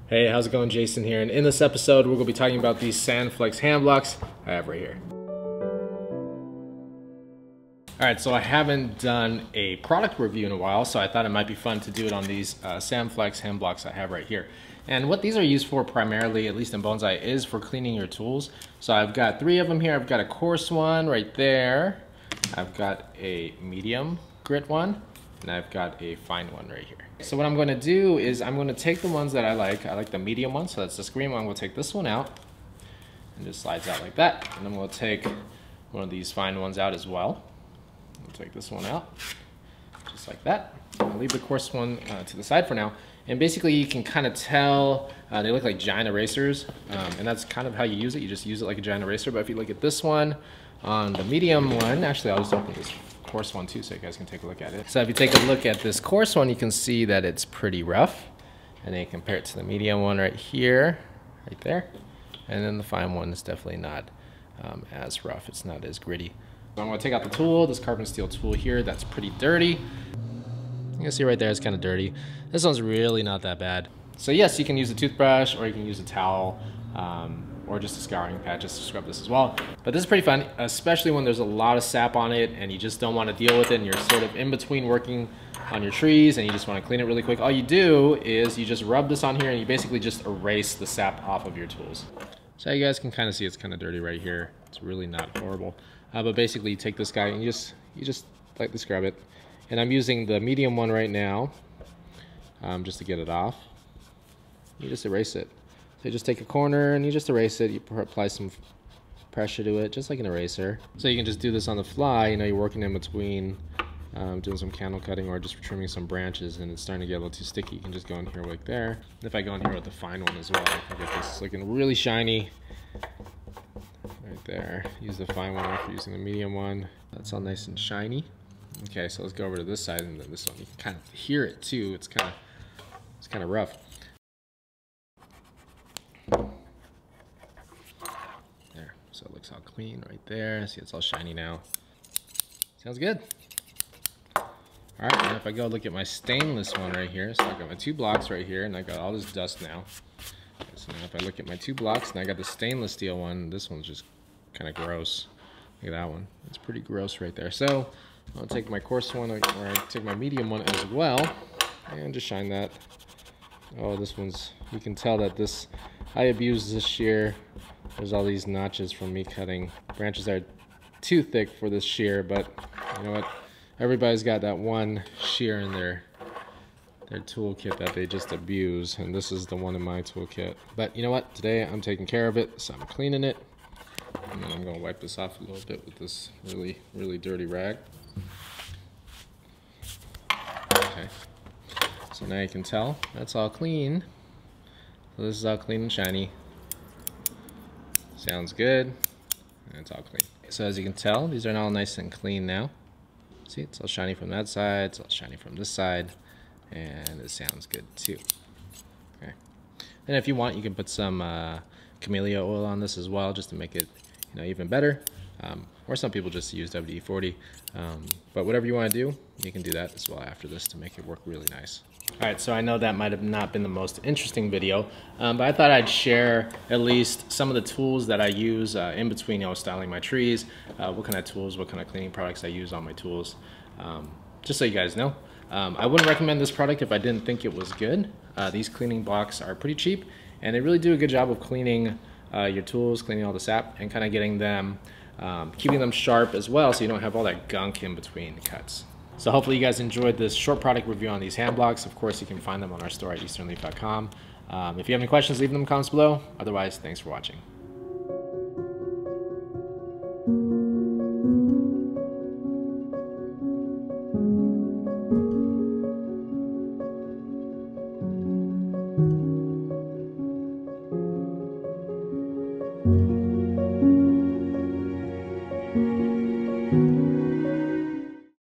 Hey, how's it going? Jason here, and in this episode we're going to be talking about these Sandflex hand blocks I have right here. Alright, so I haven't done a product review in a while, so I thought it might be fun to do it on these Sandflex hand blocks I have right here. And what these are used for primarily, at least in Bonsai, is for cleaning your tools. So I've got 3 of them here. I've got a coarse one right there. I've got a medium grit one, and I've got a fine one right here. So what I'm going to do is I'm going to take the ones that I like the medium one, so that's this green one. We'll take this one out, and just slides out like that. And then we'll take one of these fine ones out as well. We'll take this one out, just like that. I'll leave the coarse one to the side for now. And basically you can kind of tell, they look like giant erasers, and that's kind of how you use it. You just use it like a giant eraser. But if you look at this one, on the medium one, actually I'll just open this coarse one too so you guys can take a look at it. So if you take a look at this coarse one, you can see that it's pretty rough. And then you compare it to the medium one right here, right there. And then the fine one is definitely not as rough. It's not as gritty. So I'm going to take out the tool, this carbon steel tool here, that's pretty dirty. You can see right there it's kind of dirty. This one's really not that bad. So yes, you can use a toothbrush or you can use a towel or just a scouring pad just to scrub this as well. But this is pretty fun, especially when there's a lot of sap on it and you just don't want to deal with it and you're sort of in between working on your trees and you just want to clean it really quick. All you do is you just rub this on here and you basically just erase the sap off of your tools. So you guys can kind of see it's kind of dirty right here. It's really not horrible. But basically you take this guy and you just lightly scrub it. And I'm using the medium one right now, just to get it off. You just erase it. So you just take a corner and you just erase it. You apply some pressure to it, just like an eraser. So you can just do this on the fly. You know, you're working in between, doing some candle cutting or just trimming some branches, and it's starting to get a little too sticky. You can just go in here like there. And if I go in here with the fine one as well, I can get this looking really shiny. Right there. Use the fine one after using the medium one. That's all nice and shiny. Okay, so let's go over to this side, and then this one. You can kind of hear it too. It's kind of rough. There, so it looks all clean right there. See, it's all shiny now. Sounds good. All right, and if I go look at my stainless one right here, so I've got my 2 blocks right here, and I got all this dust now. Okay, so now if I look at my 2 blocks, and I got the stainless steel one, this one's just kind of gross. Look at that one. It's pretty gross right there. So I'll take my coarse one, or I take my medium one as well, and just shine that. Oh, this one's, you can tell that this, I abused this shear. There's all these notches from me cutting branches that are too thick for this shear, but you know what? Everybody's got that one shear in their toolkit that they just abuse, and this is the one in my toolkit. But you know what? Today I'm taking care of it, so I'm cleaning it. And then I'm going to wipe this off a little bit with this really, really dirty rag. Okay. So now you can tell that's all clean. So this is all clean and shiny. Sounds good. And it's all clean. So as you can tell, these are all nice and clean now. See, it's all shiny from that side, it's all shiny from this side, and it sounds good too. Okay. And if you want, you can put some camellia oil on this as well, just to make it, you know, even better. Or some people just use WD-40. But whatever you want to do, you can do that as well after this to make it work really nice. Alright, so I know that might have not been the most interesting video, but I thought I'd share at least some of the tools that I use in between, you know, styling my trees, what kind of tools, what kind of cleaning products I use on my tools, just so you guys know. I wouldn't recommend this product if I didn't think it was good. These cleaning blocks are pretty cheap, and they really do a good job of cleaning your tools, cleaning all the sap, and kind of getting them, keeping them sharp as well, so you don't have all that gunk in between cuts. So hopefully you guys enjoyed this short product review on these hand blocks. Of course, you can find them on our store at easternleaf.com. If you have any questions, leave them in the comments below. Otherwise, thanks for watching.